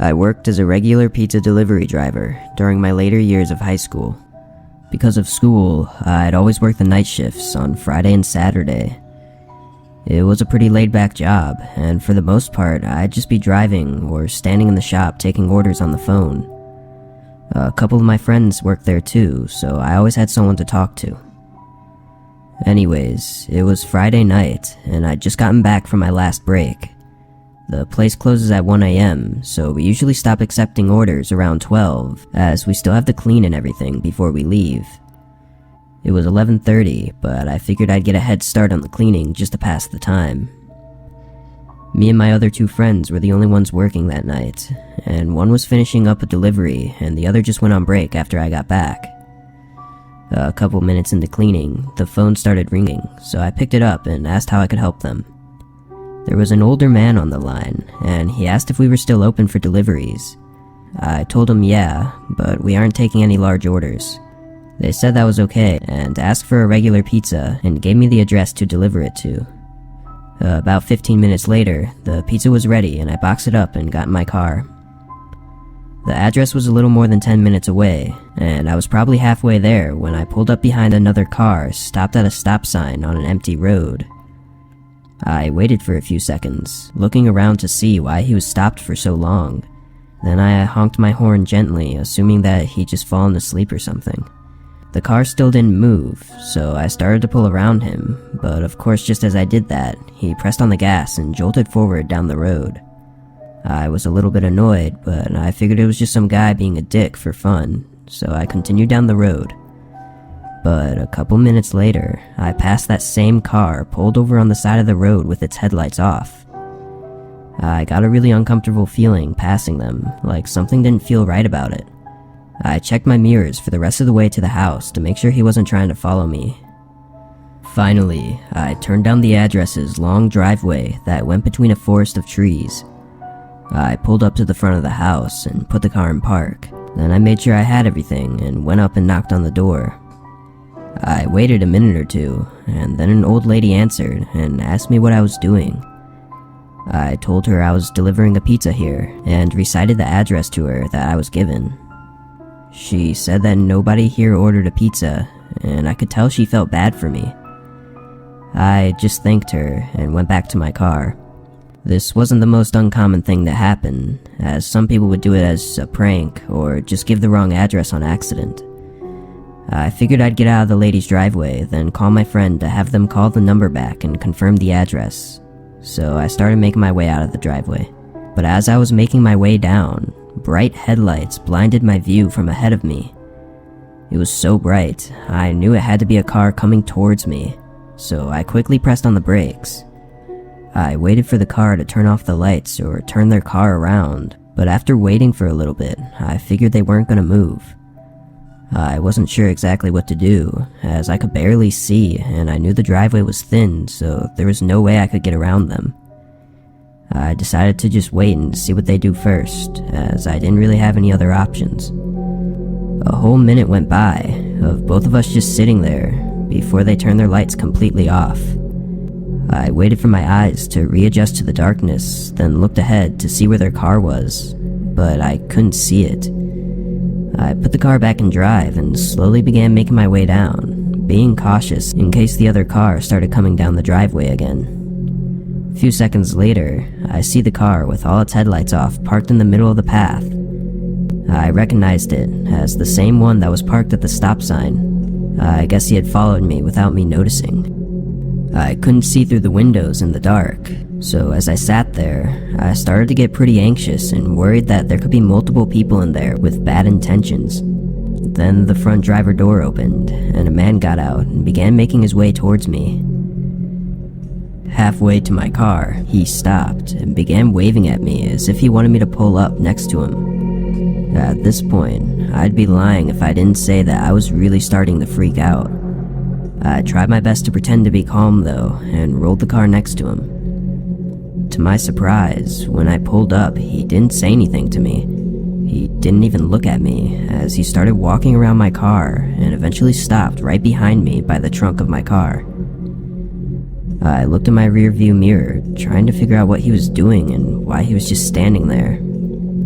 I worked as a regular pizza delivery driver during my later years of high school. Because of school, I'd always work the night shifts on Friday and Saturday. It was a pretty laid-back job, and for the most part, I'd just be driving or standing in the shop taking orders on the phone. A couple of my friends worked there too, so I always had someone to talk to. Anyways, it was Friday night, and I'd just gotten back from my last break. The place closes at 1 a.m., so we usually stop accepting orders around 12, as we still have to clean and everything before we leave. It was 11:30, but I figured I'd get a head start on the cleaning just to pass the time. Me and my other two friends were the only ones working that night, and one was finishing up a delivery and the other just went on break after I got back. A couple minutes into cleaning, the phone started ringing, so I picked it up and asked how I could help them. There was an older man on the line, and he asked if we were still open for deliveries. I told him yeah, but we aren't taking any large orders. They said that was okay, and asked for a regular pizza and gave me the address to deliver it to. About 15 minutes later, the pizza was ready and I boxed it up and got in my car. The address was a little more than 10 minutes away, and I was probably halfway there when I pulled up behind another car stopped at a stop sign on an empty road. I waited for a few seconds, looking around to see why he was stopped for so long. Then I honked my horn gently, assuming that he'd just fallen asleep or something. The car still didn't move, so I started to pull around him, but of course just as I did that, he pressed on the gas and jolted forward down the road. I was a little bit annoyed, but I figured it was just some guy being a dick for fun, so I continued down the road. But a couple minutes later, I passed that same car pulled over on the side of the road with its headlights off. I got a really uncomfortable feeling passing them, like something didn't feel right about it. I checked my mirrors for the rest of the way to the house to make sure he wasn't trying to follow me. Finally, I turned down the address's long driveway that went between a forest of trees. I pulled up to the front of the house and put the car in park. Then I made sure I had everything and went up and knocked on the door. I waited a minute or two, and then an old lady answered and asked me what I was doing. I told her I was delivering a pizza here, and recited the address to her that I was given. She said that nobody here ordered a pizza, and I could tell she felt bad for me. I just thanked her and went back to my car. This wasn't the most uncommon thing to happen, as some people would do it as a prank or just give the wrong address on accident. I figured I'd get out of the lady's driveway, then call my friend to have them call the number back and confirm the address. So I started making my way out of the driveway. But as I was making my way down, bright headlights blinded my view from ahead of me. It was so bright, I knew it had to be a car coming towards me, so I quickly pressed on the brakes. I waited for the car to turn off the lights or turn their car around, but after waiting for a little bit, I figured they weren't gonna move. I wasn't sure exactly what to do, as I could barely see and I knew the driveway was thin, so there was no way I could get around them. I decided to just wait and see what they do first, as I didn't really have any other options. A whole minute went by, of both of us just sitting there, before they turned their lights completely off. I waited for my eyes to readjust to the darkness, then looked ahead to see where their car was, but I couldn't see it. I put the car back in drive and slowly began making my way down, being cautious in case the other car started coming down the driveway again. A few seconds later, I see the car with all its headlights off parked in the middle of the path. I recognized it as the same one that was parked at the stop sign. I guess he had followed me without me noticing. I couldn't see through the windows in the dark, so as I sat there, I started to get pretty anxious and worried that there could be multiple people in there with bad intentions. Then the front driver door opened, and a man got out and began making his way towards me. Halfway to my car, he stopped and began waving at me as if he wanted me to pull up next to him. At this point, I'd be lying if I didn't say that I was really starting to freak out. I tried my best to pretend to be calm though, and rolled the car next to him. To my surprise, when I pulled up, he didn't say anything to me. He didn't even look at me, as he started walking around my car and eventually stopped right behind me by the trunk of my car. I looked in my rearview mirror, trying to figure out what he was doing and why he was just standing there.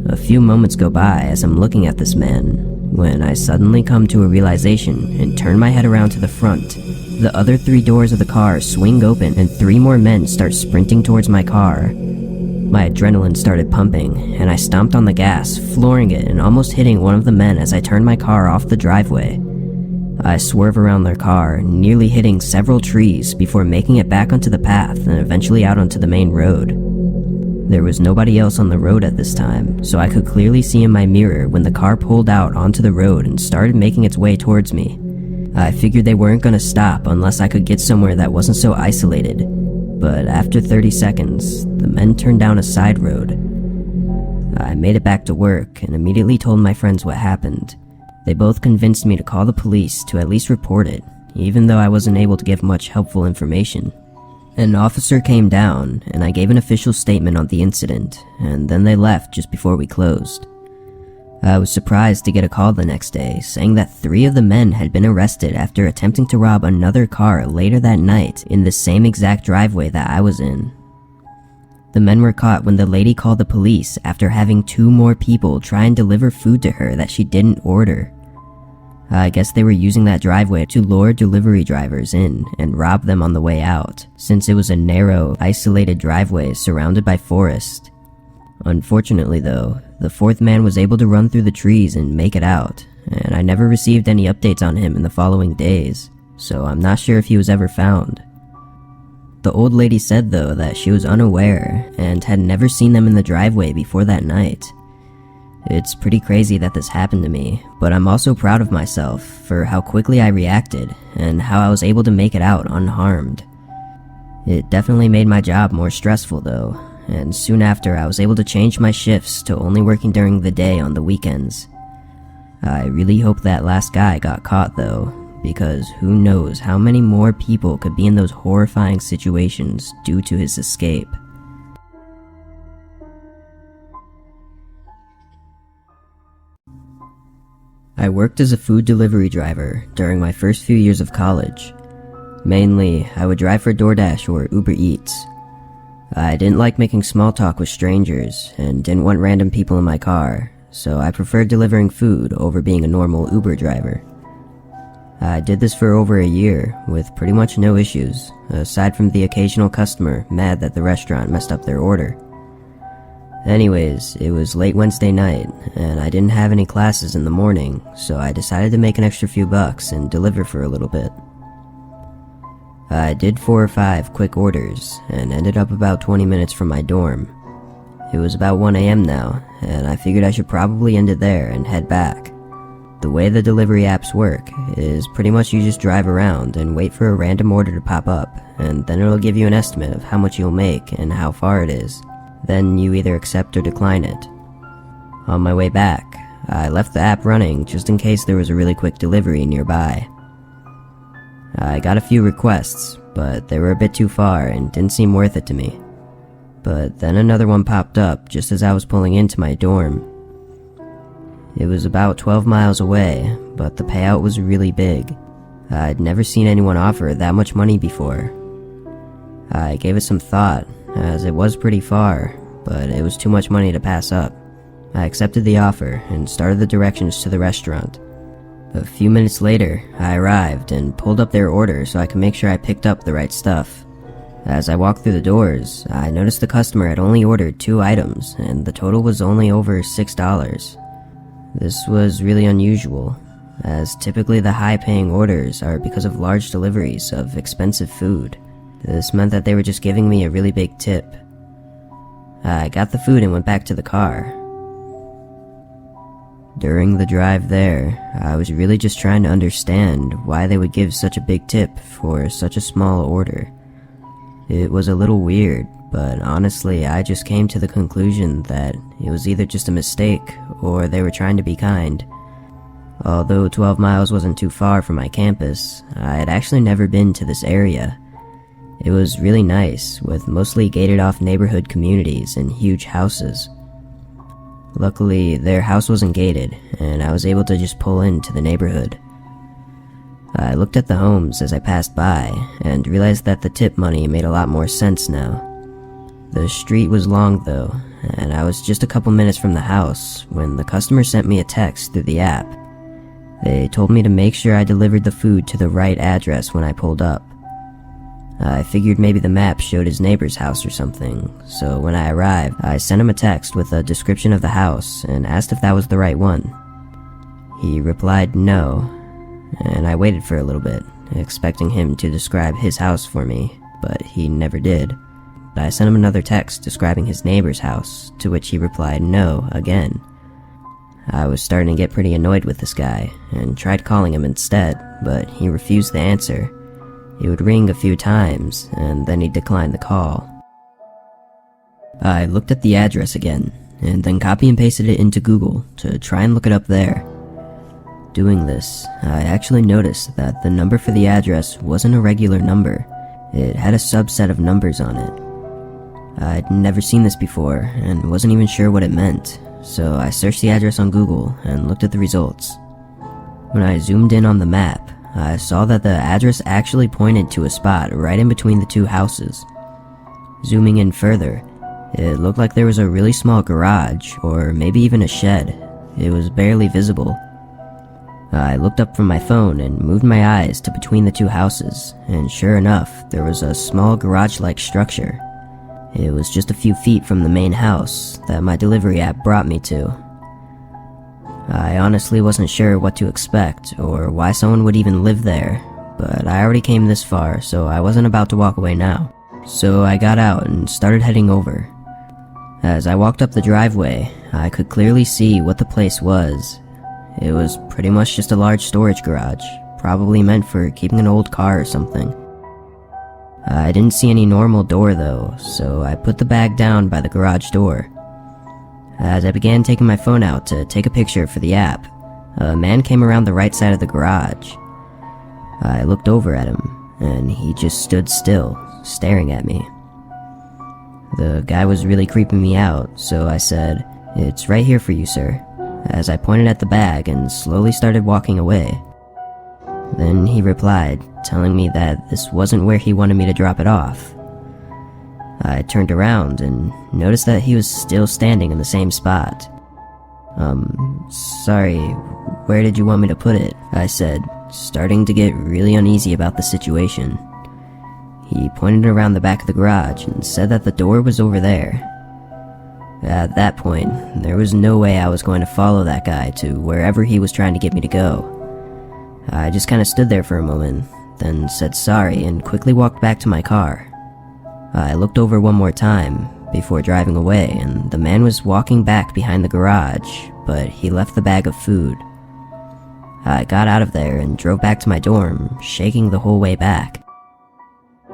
A few moments go by as I'm looking at this man, when I suddenly come to a realization and turn my head around to the front. The other 3 doors of the car swing open and 3 more men start sprinting towards my car. My adrenaline started pumping, and I stomped on the gas, flooring it and almost hitting one of the men as I turned my car off the driveway. I swerve around their car, nearly hitting several trees before making it back onto the path and eventually out onto the main road. There was nobody else on the road at this time, so I could clearly see in my mirror when the car pulled out onto the road and started making its way towards me. I figured they weren't gonna stop unless I could get somewhere that wasn't so isolated, but after 30 seconds, the men turned down a side road. I made it back to work and immediately told my friends what happened. They both convinced me to call the police to at least report it, even though I wasn't able to give much helpful information. An officer came down, and I gave an official statement on the incident, and then they left just before we closed. I was surprised to get a call the next day saying that 3 of the men had been arrested after attempting to rob another car later that night in the same exact driveway that I was in. The men were caught when the lady called the police after having 2 more people try and deliver food to her that she didn't order. I guess they were using that driveway to lure delivery drivers in and rob them on the way out, since it was a narrow, isolated driveway surrounded by forest. Unfortunately though, the 4th man was able to run through the trees and make it out, and I never received any updates on him in the following days, so I'm not sure if he was ever found. The old lady said though that she was unaware and had never seen them in the driveway before that night. It's pretty crazy that this happened to me, but I'm also proud of myself for how quickly I reacted and how I was able to make it out unharmed. It definitely made my job more stressful though, and soon after I was able to change my shifts to only working during the day on the weekends. I really hope that last guy got caught though, because who knows how many more people could be in those horrifying situations due to his escape. I worked as a food delivery driver during my first few years of college. Mainly, I would drive for DoorDash or Uber Eats. I didn't like making small talk with strangers and didn't want random people in my car, so I preferred delivering food over being a normal Uber driver. I did this for over a year with pretty much no issues, aside from the occasional customer mad that the restaurant messed up their order. Anyways, it was late Wednesday night, and I didn't have any classes in the morning, so I decided to make an extra few bucks and deliver for a little bit. I did 4 or 5 quick orders, and ended up about 20 minutes from my dorm. It was about 1 AM now, and I figured I should probably end it there and head back. The way the delivery apps work is pretty much you just drive around and wait for a random order to pop up, and then it'll give you an estimate of how much you'll make and how far it is. Then you either accept or decline it. On my way back, I left the app running just in case there was a really quick delivery nearby. I got a few requests, but they were a bit too far and didn't seem worth it to me. But then another one popped up just as I was pulling into my dorm. It was about 12 miles away, but the payout was really big. I'd never seen anyone offer that much money before. I gave it some thought, as it was pretty far, but it was too much money to pass up. I accepted the offer and started the directions to the restaurant. A few minutes later, I arrived and pulled up their order so I could make sure I picked up the right stuff. As I walked through the doors, I noticed the customer had only ordered 2 items, and the total was only over $6. This was really unusual, as typically the high-paying orders are because of large deliveries of expensive food. This meant that they were just giving me a really big tip. I got the food and went back to the car. During the drive there, I was really just trying to understand why they would give such a big tip for such a small order. It was a little weird, but honestly I just came to the conclusion that it was either just a mistake or they were trying to be kind. Although 12 miles wasn't too far from my campus, I had actually never been to this area. It was really nice, with mostly gated-off neighborhood communities and huge houses. Luckily, their house wasn't gated, and I was able to just pull into the neighborhood. I looked at the homes as I passed by, and realized that the tip money made a lot more sense now. The street was long though, and I was just a couple minutes from the house when the customer sent me a text through the app. They told me to make sure I delivered the food to the right address when I pulled up. I figured maybe the map showed his neighbor's house or something, so when I arrived, I sent him a text with a description of the house and asked if that was the right one. He replied no, and I waited for a little bit, expecting him to describe his house for me, but he never did. I sent him another text describing his neighbor's house, to which he replied no again. I was starting to get pretty annoyed with this guy, and tried calling him instead, but he refused to answer. He would ring a few times, and then he'd decline the call. I looked at the address again, and then copy and pasted it into Google to try and look it up there. Doing this, I actually noticed that the number for the address wasn't a regular number. It had a subset of numbers on it. I'd never seen this before, and wasn't even sure what it meant, so I searched the address on Google and looked at the results. When I zoomed in on the map, I saw that the address actually pointed to a spot right in between the two houses. Zooming in further, it looked like there was a really small garage, or maybe even a shed. It was barely visible. I looked up from my phone and moved my eyes to between the two houses, and sure enough, there was a small garage-like structure. It was just a few feet from the main house that my delivery app brought me to. I honestly wasn't sure what to expect or why someone would even live there, but I already came this far, so I wasn't about to walk away now. So I got out and started heading over. As I walked up the driveway, I could clearly see what the place was. It was pretty much just a large storage garage, probably meant for keeping an old car or something. I didn't see any normal door though, so I put the bag down by the garage door. As I began taking my phone out to take a picture for the app, a man came around the right side of the garage. I looked over at him, and he just stood still, staring at me. The guy was really creeping me out, so I said, "It's right here for you, sir," as I pointed at the bag and slowly started walking away. Then he replied, telling me that this wasn't where he wanted me to drop it off. I turned around and noticed that he was still standing in the same spot. Sorry, where did you want me to put it?" I said, starting to get really uneasy about the situation. He pointed around the back of the garage and said that the door was over there. At that point, there was no way I was going to follow that guy to wherever he was trying to get me to go. I just kinda stood there for a moment, then said sorry and quickly walked back to my car. I looked over one more time before driving away, and the man was walking back behind the garage, but he left the bag of food. I got out of there and drove back to my dorm, shaking the whole way back.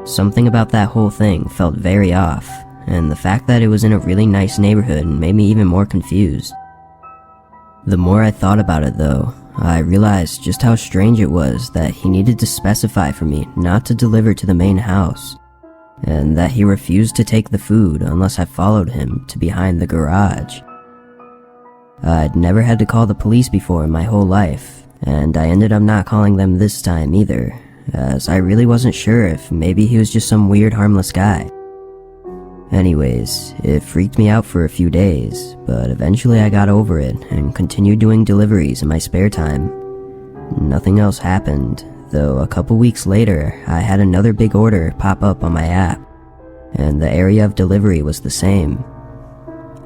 Something about that whole thing felt very off, and the fact that it was in a really nice neighborhood made me even more confused. The more I thought about it though, I realized just how strange it was that he needed to specify for me not to deliver to the main house, and that he refused to take the food unless I followed him to behind the garage. I'd never had to call the police before in my whole life, and I ended up not calling them this time either, as I really wasn't sure if maybe he was just some weird harmless guy. Anyways, it freaked me out for a few days, but eventually I got over it and continued doing deliveries in my spare time. Nothing else happened, though a couple weeks later I had another big order pop up on my app, and the area of delivery was the same.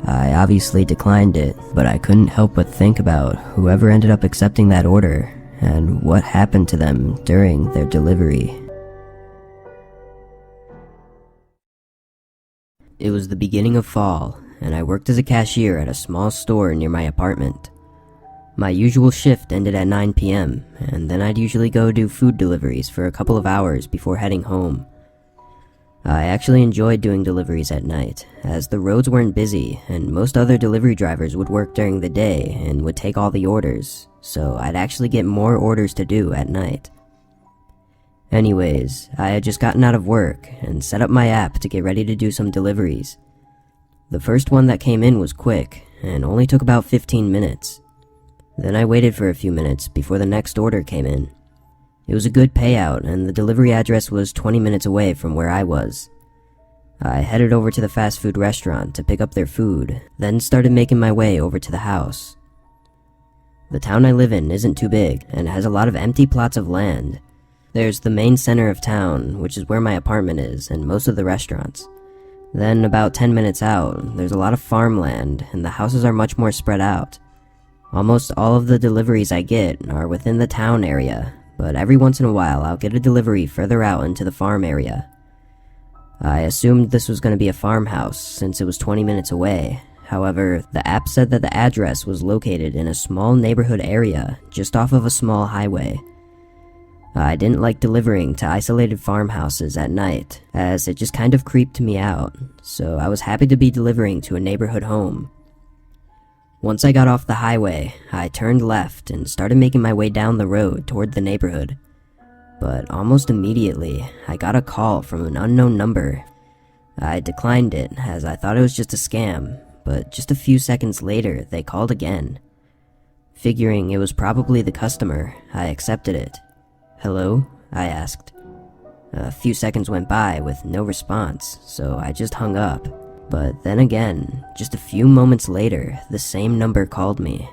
I obviously declined it, but I couldn't help but think about whoever ended up accepting that order and what happened to them during their delivery. It was the beginning of fall, and I worked as a cashier at a small store near my apartment. My usual shift ended at 9 p.m., and then I'd usually go do food deliveries for a couple of hours before heading home. I actually enjoyed doing deliveries at night, as the roads weren't busy and most other delivery drivers would work during the day and would take all the orders, so I'd actually get more orders to do at night. Anyways, I had just gotten out of work and set up my app to get ready to do some deliveries. The first one that came in was quick and only took about 15 minutes. Then I waited for a few minutes before the next order came in. It was a good payout, and the delivery address was 20 minutes away from where I was. I headed over to the fast food restaurant to pick up their food, then started making my way over to the house. The town I live in isn't too big and has a lot of empty plots of land. There's the main center of town, which is where my apartment is, and most of the restaurants. Then about 10 minutes out, there's a lot of farmland, and the houses are much more spread out. Almost all of the deliveries I get are within the town area, but every once in a while I'll get a delivery further out into the farm area. I assumed this was going to be a farmhouse since it was 20 minutes away. However, the app said that the address was located in a small neighborhood area just off of a small highway. I didn't like delivering to isolated farmhouses at night, as it just kind of creeped me out, so I was happy to be delivering to a neighborhood home. Once I got off the highway, I turned left and started making my way down the road toward the neighborhood. But almost immediately, I got a call from an unknown number. I declined it as I thought it was just a scam, but just a few seconds later, they called again. Figuring it was probably the customer, I accepted it. "Hello?" I asked. A few seconds went by with no response, so I just hung up. But then again, just a few moments later, the same number called me.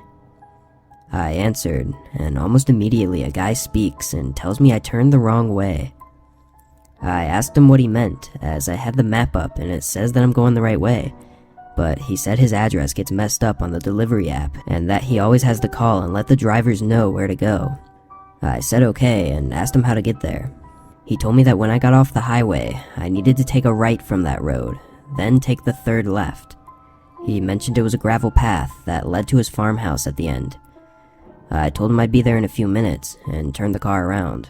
I answered, and almost immediately a guy speaks and tells me I turned the wrong way. I asked him what he meant, as I had the map up and it says that I'm going the right way, but he said his address gets messed up on the delivery app and that he always has to call and let the drivers know where to go. I said okay and asked him how to get there. He told me that when I got off the highway, I needed to take a right from that road, then take the third left. He mentioned it was a gravel path that led to his farmhouse at the end. I told him I'd be there in a few minutes and turned the car around.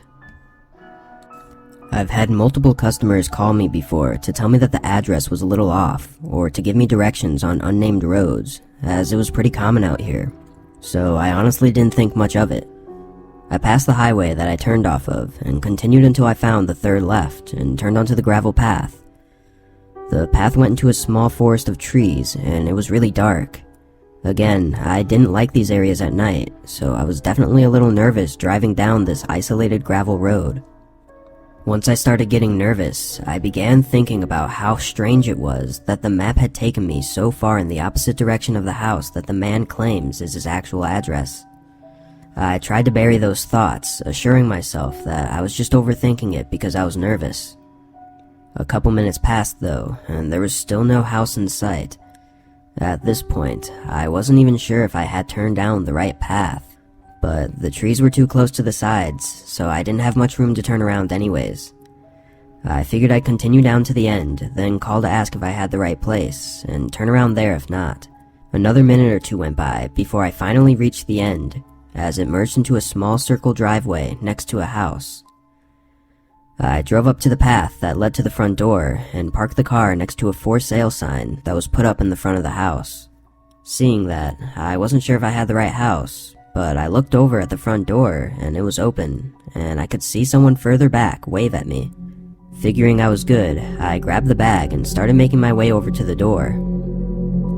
I've had multiple customers call me before to tell me that the address was a little off, or to give me directions on unnamed roads, as it was pretty common out here, so I honestly didn't think much of it. I passed the highway that I turned off of and continued until I found the third left and turned onto the gravel path. The path went into a small forest of trees and it was really dark. Again, I didn't like these areas at night, so I was definitely a little nervous driving down this isolated gravel road. Once I started getting nervous, I began thinking about how strange it was that the map had taken me so far in the opposite direction of the house that the man claims is his actual address. I tried to bury those thoughts, assuring myself that I was just overthinking it because I was nervous. A couple minutes passed though, and there was still no house in sight. At this point, I wasn't even sure if I had turned down the right path, but the trees were too close to the sides, so I didn't have much room to turn around anyways. I figured I'd continue down to the end, then call to ask if I had the right place, and turn around there if not. Another minute or two went by before I finally reached the end, as it merged into a small circle driveway next to a house. I drove up to the path that led to the front door and parked the car next to a for sale sign that was put up in the front of the house. Seeing that, I wasn't sure if I had the right house, but I looked over at the front door and it was open, and I could see someone further back wave at me. Figuring I was good, I grabbed the bag and started making my way over to the door.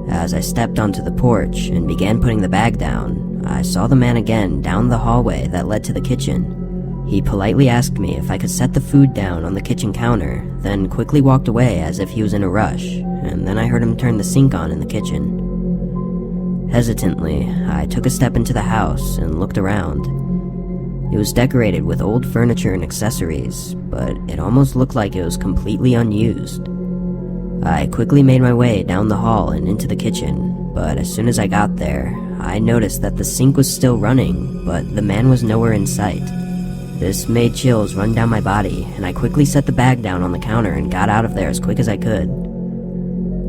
As I stepped onto the porch and began putting the bag down, I saw the man again down the hallway that led to the kitchen. He politely asked me if I could set the food down on the kitchen counter, then quickly walked away as if he was in a rush, and then I heard him turn the sink on in the kitchen. Hesitantly, I took a step into the house and looked around. It was decorated with old furniture and accessories, but it almost looked like it was completely unused. I quickly made my way down the hall and into the kitchen, but as soon as I got there, I noticed that the sink was still running, but the man was nowhere in sight. This made chills run down my body, and I quickly set the bag down on the counter and got out of there as quick as I could.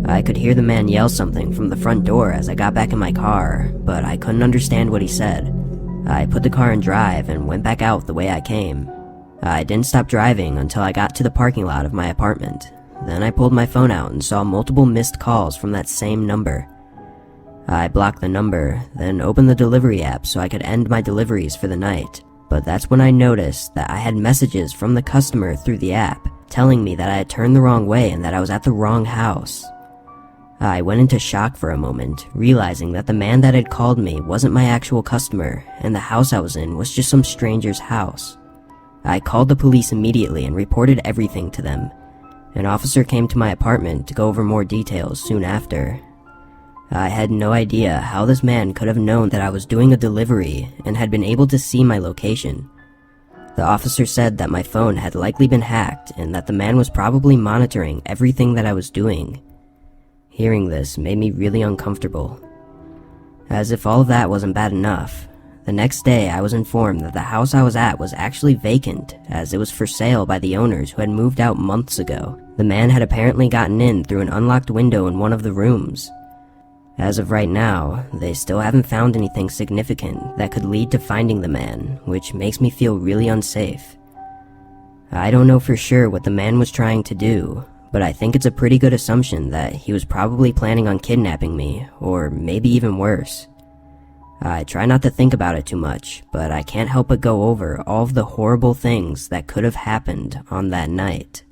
I could hear the man yell something from the front door as I got back in my car, but I couldn't understand what he said. I put the car in drive and went back out the way I came. I didn't stop driving until I got to the parking lot of my apartment. Then I pulled my phone out and saw multiple missed calls from that same number. I blocked the number, then opened the delivery app so I could end my deliveries for the night. But that's when I noticed that I had messages from the customer through the app, telling me that I had turned the wrong way and that I was at the wrong house. I went into shock for a moment, realizing that the man that had called me wasn't my actual customer, and the house I was in was just some stranger's house. I called the police immediately and reported everything to them. An officer came to my apartment to go over more details soon after. I had no idea how this man could have known that I was doing a delivery and had been able to see my location. The officer said that my phone had likely been hacked and that the man was probably monitoring everything that I was doing. Hearing this made me really uncomfortable. As if all of that wasn't bad enough, the next day I was informed that the house I was at was actually vacant, as it was for sale by the owners who had moved out months ago. The man had apparently gotten in through an unlocked window in one of the rooms. As of right now, they still haven't found anything significant that could lead to finding the man, which makes me feel really unsafe. I don't know for sure what the man was trying to do, but I think it's a pretty good assumption that he was probably planning on kidnapping me, or maybe even worse. I try not to think about it too much, but I can't help but go over all of the horrible things that could have happened on that night.